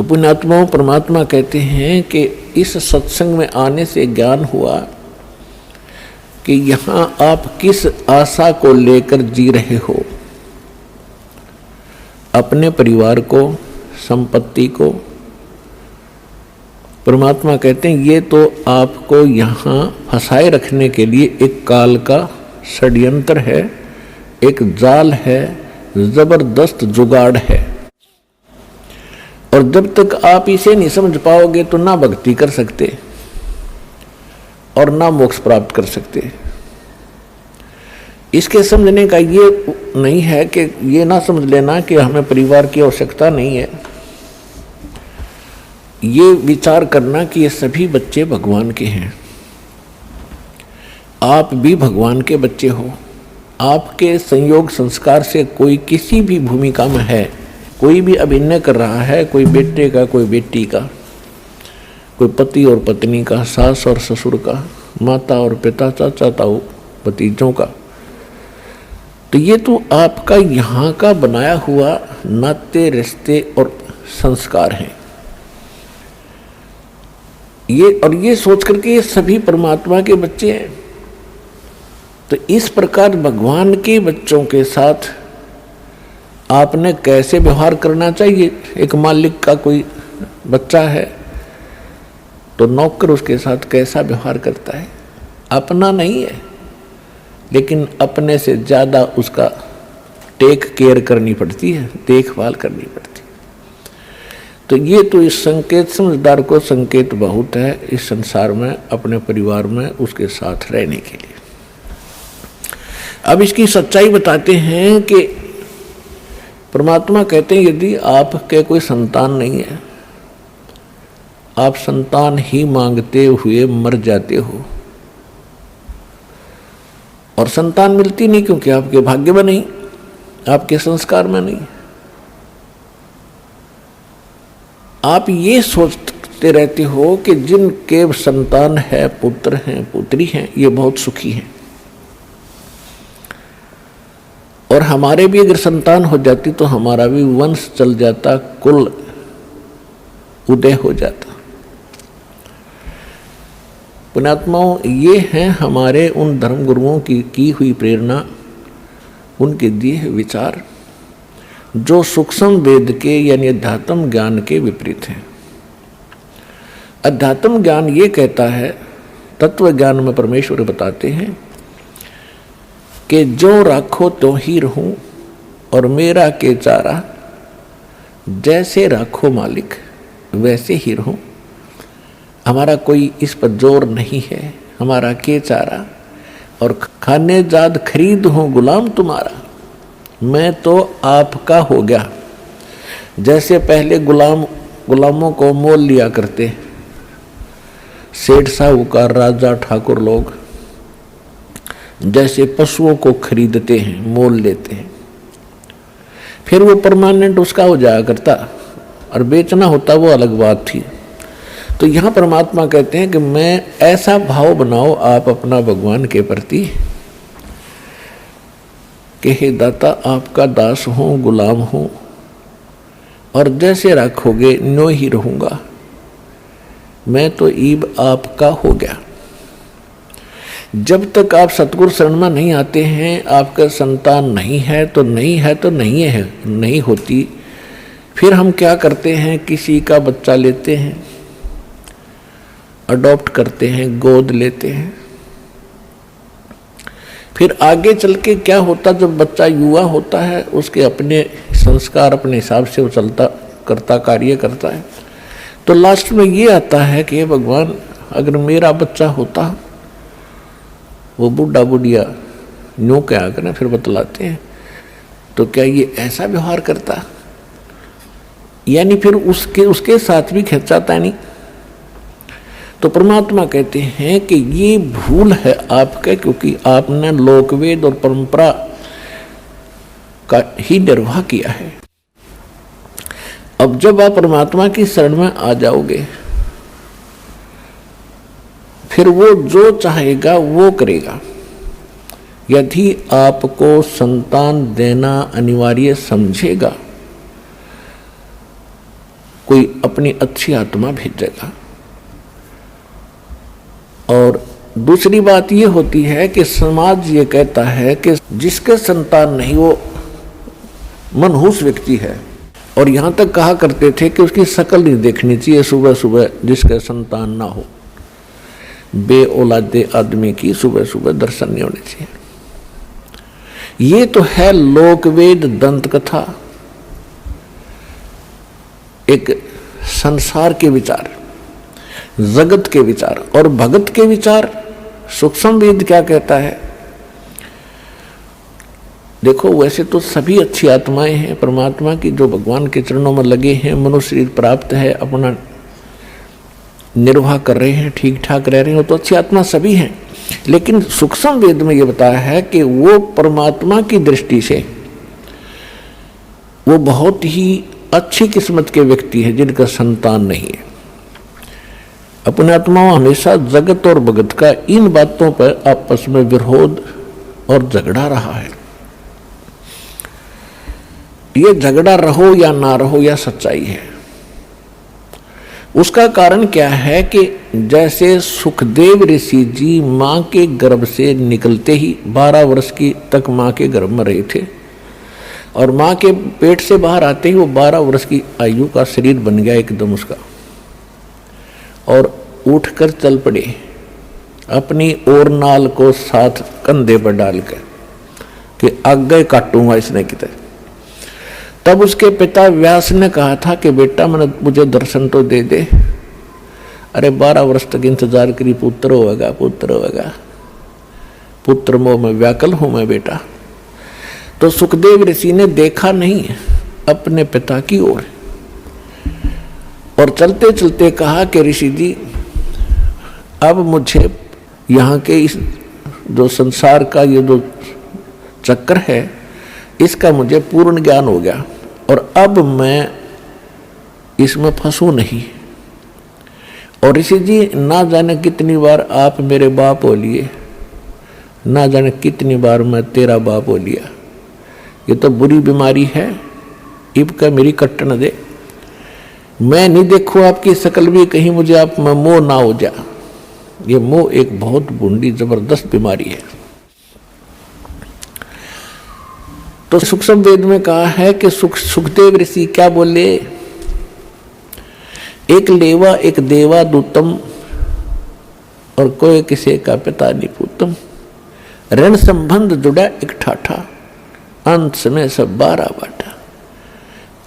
तो पुण्यात्माओं, परमात्मा कहते हैं कि इस सत्संग में आने से ज्ञान हुआ कि यहाँ आप किस आशा को लेकर जी रहे हो। अपने परिवार को, संपत्ति को। परमात्मा कहते हैं ये तो आपको यहाँ फंसाए रखने के लिए एक काल का षड्यंत्र है, एक जाल है, जबरदस्त जुगाड़ है। और जब तक आप इसे नहीं समझ पाओगे तो ना भक्ति कर सकते और ना मोक्ष प्राप्त कर सकते। इसके समझने का ये नहीं है कि ये ना समझ लेना कि हमें परिवार की आवश्यकता नहीं है। ये विचार करना कि ये सभी बच्चे भगवान के हैं, आप भी भगवान के बच्चे हो। आपके संयोग संस्कार से कोई किसी भी भूमिका में है, कोई भी अभिनय कर रहा है, कोई बेटे का, कोई बेटी का, कोई पति और पत्नी का, सास और ससुर का, माता और पिता, चाचा ताऊ, भतीजों का। तो ये तो आपका यहाँ का बनाया हुआ नाते, रिश्ते और संस्कार हैं। ये सोच करके ये सभी परमात्मा के बच्चे हैं। तो इस प्रकार भगवान के बच्चों के साथ आपने कैसे व्यवहार करना चाहिए। एक मालिक का कोई बच्चा है तो नौकर उसके साथ कैसा व्यवहार करता है। अपना नहीं है, लेकिन अपने से ज़्यादा उसका टेक केयर करनी पड़ती है, देखभाल करनी पड़ती है। तो ये तो इस संकेत, समझदार को संकेत बहुत है इस संसार में, अपने परिवार में उसके साथ रहने के लिए। अब इसकी सच्चाई बताते हैं कि परमात्मा कहते हैं यदि आपके कोई संतान नहीं है, आप संतान ही मांगते हुए मर जाते हो। और संतान मिलती नहीं क्योंकि आपके भाग्य में नहीं, आपके संस्कार में नहीं। आप ये सोचते रहते हो कि जिनके संतान है, पुत्र हैं, पुत्री हैं, ये बहुत सुखी हैं। और हमारे भी अगर संतान हो जाती तो हमारा भी वंश चल जाता, कुल उदय हो जाता। पुण्यात्माओं, ये हैं हमारे उन धर्म गुरुओं की हुई प्रेरणा, उनके दिए विचार जो सूक्ष्म वेद के यानी अध्यात्म ज्ञान के विपरीत हैं। अध्यात्म ज्ञान ये कहता है, तत्व ज्ञान में परमेश्वर बताते हैं कि जो राखो तो ही रहूं और मेरा के चारा, जैसे राखो मालिक वैसे ही रहूं। हमारा कोई इस पर जोर नहीं है, हमारा के चारा और खाने जाद खरीद हूं गुलाम तुम्हारा। मैं तो आपका हो गया। जैसे पहले गुलामों को मोल लिया करते सेठ साहूकार, राजा, ठाकुर लोग, जैसे पशुओं को खरीदते हैं, मोल लेते हैं, फिर वो परमानेंट उसका हो जाया करता और बेचना होता वो अलग बात थी। तो यहाँ परमात्मा कहते हैं कि मैं ऐसा भाव बनाओ आप अपना भगवान के प्रति कि हे दाता, आपका दास हूँ, गुलाम हूँ और जैसे रखोगे नो ही रहूँगा। मैं तो ईब आपका हो गया। जब तक आप सतगुरु शरण में नहीं आते हैं, आपका संतान नहीं है तो नहीं है तो नहीं है, नहीं होती। फिर हम क्या करते हैं, किसी का बच्चा लेते हैं, अडॉप्ट करते हैं, गोद लेते हैं। फिर आगे चल के क्या होता, जब बच्चा युवा होता है, उसके अपने संस्कार अपने हिसाब से वो चलता करता, कार्य करता है। तो लास्ट में ये आता है कि भगवान, अगर मेरा बच्चा होता, वो बुढ़ा बुढ़िया न्यू क्या करें, फिर बतलाते हैं, तो क्या ये ऐसा व्यवहार करता, यानी फिर उसके साथ भी खिंचाता नहीं। तो परमात्मा कहते हैं कि ये भूल है आपका, क्योंकि आपने लोकवेद और परंपरा का ही निर्वाह किया है। अब जब आप परमात्मा की शरण में आ जाओगे, फिर वो जो चाहेगा वो करेगा। यदि आपको संतान देना अनिवार्य समझेगा, कोई अपनी अच्छी आत्मा भेजेगा। और दूसरी बात ये होती है कि समाज ये कहता है कि जिसके संतान नहीं वो मनहूस व्यक्ति है, और यहाँ तक कहा करते थे कि उसकी शक्ल नहीं देखनी चाहिए सुबह सुबह जिसके संतान ना हो, बे औलादे आदमी की सुबह सुबह दर्शन नहीं होने चाहिए। ये तो है लोकवेद दंत कथा, एक संसार के विचार, जगत के विचार। और भगत के विचार सूक्ष्म वेद क्या कहता है? देखो, वैसे तो सभी अच्छी आत्माएं हैं परमात्मा की, जो भगवान के चरणों में लगे हैं, मनुष्य शरीर प्राप्त है, अपना निर्वाह कर रहे हैं, ठीक ठाक रह रहे हैं, तो अच्छी आत्मा सभी हैं। लेकिन सूक्ष्म वेद में यह बताया है कि वो परमात्मा की दृष्टि से वो बहुत ही अच्छी किस्मत के व्यक्ति है जिनका संतान नहीं है। अपने आत्मा हमेशा जगत और भगत का इन बातों पर आपस में विरोध और झगड़ा रहा है। ये झगड़ा रहो या ना रहो, या सच्चाई है। उसका कारण क्या है कि जैसे सुखदेव ऋषि जी मां के गर्भ से निकलते ही 12 वर्ष की तक मां के गर्भ में रहे थे, और मां के पेट से बाहर आते ही वो 12 वर्ष की आयु का शरीर बन गया एकदम उसका, और उठकर चल पड़े अपनी और नाल को साथ कंधे पर डालकर कि आगे काटूंगा इसने कितने। तब उसके पिता व्यास ने कहा था कि बेटा मुझे दर्शन तो दे दे। अरे 12 वर्ष तक इंतजार करी, पुत्र होगा पुत्र होगा, पुत्र मोह में व्याकुल हूं मैं बेटा। तो सुखदेव ऋषि ने देखा नहीं अपने पिता की ओर, और चलते चलते कहा कि ऋषि जी, अब मुझे यहाँ के इस जो संसार का ये जो चक्र है इसका मुझे पूर्ण ज्ञान हो गया, और अब मैं इसमें फंसू नहीं। और ऋषि जी, ना जाने कितनी बार आप मेरे बाप हो लिए, ना जाने कितनी बार मैं तेरा बाप हो लिया। ये तो बुरी बीमारी है, इब का मेरी कट न दे। मैं नहीं देखूं आपकी शकल भी, कहीं मुझे आप में मोह ना हो जा। ये मोह एक बहुत बुरी जबरदस्त बीमारी है। तो सूक्ष्म वेद में कहा है कि सुखदेव ऋषि क्या बोले? एक लेवा एक देवा दूतम, और कोई किसी का पिता नहीं पूतम। ऋण संबंध जुड़ा एक ठाठा, अंत में सब 12 बाटा।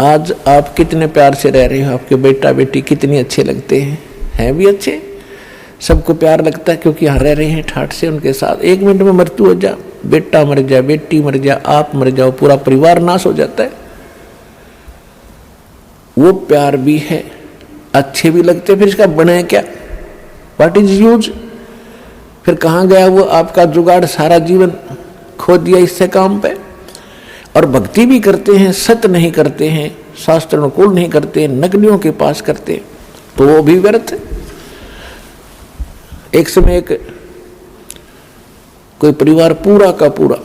आज आप कितने प्यार से रह रहे हो, आपके बेटा बेटी कितने अच्छे लगते हैं भी अच्छे, सबको प्यार लगता है क्योंकि यहाँ रह रहे हैं ठाठ से उनके साथ। 1 मिनट में मृत्यु हो जा, बेटा मर जाए, बेटी मर जाए, आप मर जाओ, पूरा परिवार नाश हो जाता है। वो प्यार भी है, अच्छे भी लगते, फिर इसका बने क्या? What is use? फिर कहाँ गया वो आपका जुगाड़? सारा जीवन खो दिया इससे काम पे। और भक्ति भी करते हैं, सत्य नहीं करते हैं, शास्त्र अनुकूल नहीं करते, नकलियों के पास करते, तो वो भी व्यर्थ है। एक समय एक कोई परिवार पूरा का पूरा,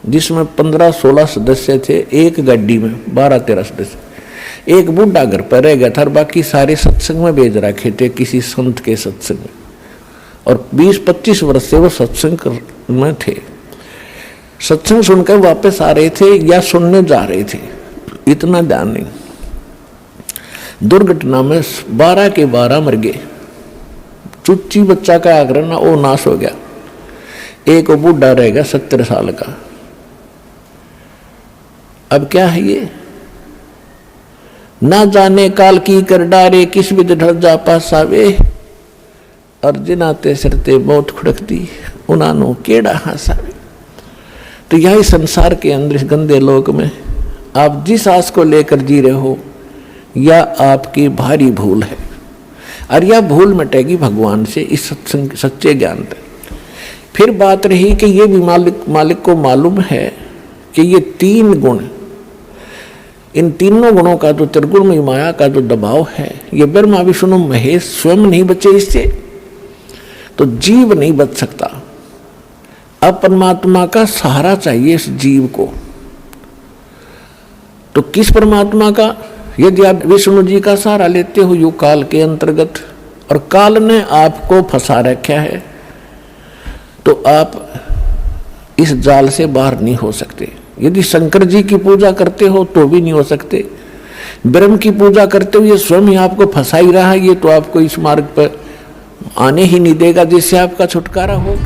जिसमें 15-16 सदस्य थे, एक गाड़ी में 12-13 सदस्य, एक बूढ़ा घर पर रह गया था, और बाकी सारे सत्संग में भेज रखे थे किसी संत के सत्संग में, और 20-25 वर्ष से वो सत्संग में थे। सत्संग सुनकर वापस आ रहे थे या सुनने जा रहे थे, इतना ध्यान नहीं। दुर्घटना में 12 के 12 मर गए। चुच्ची बच्चा का आग्रह ना, वो नाश हो गया। एक बूढ़ा रहेगा 70 साल का। अब क्या है ये? ना जाने काल की कर डारे, किस विध ढल जा पासावे, और जिनाते सरते मौत खुड़कती, उनानो केड़ा हासावे। तो यही संसार के अंदर, इस गंदे लोक में आप जिस आस को लेकर जी रहे हो, या आपकी भारी भूल है, और यह भूल मिटेगी भगवान से, इस सत्संग सच्चे ज्ञान पर। फिर बात रही कि ये भी मालिक को मालूम है कि ये 3 गुण, इन तीनों गुणों का जो त्रिगुण माया का जो दबाव है, ये ब्रह्मा विष्णु महेश स्वयं नहीं बचे इससे, तो जीव नहीं बच सकता। अब परमात्मा का सहारा चाहिए इस जीव को। तो किस परमात्मा का? यदि आप विष्णु जी का सहारा लेते हो युग काल के अंतर्गत और काल ने आपको फंसा रखा है, तो आप इस जाल से बाहर नहीं हो सकते। यदि शंकर जी की पूजा करते हो तो भी नहीं हो सकते। ब्रह्म की पूजा करते हो ये स्वयं ही आपको फंसा ही रहा है, ये तो आपको इस मार्ग पर आने ही नहीं देगा जिससे आपका छुटकारा हो।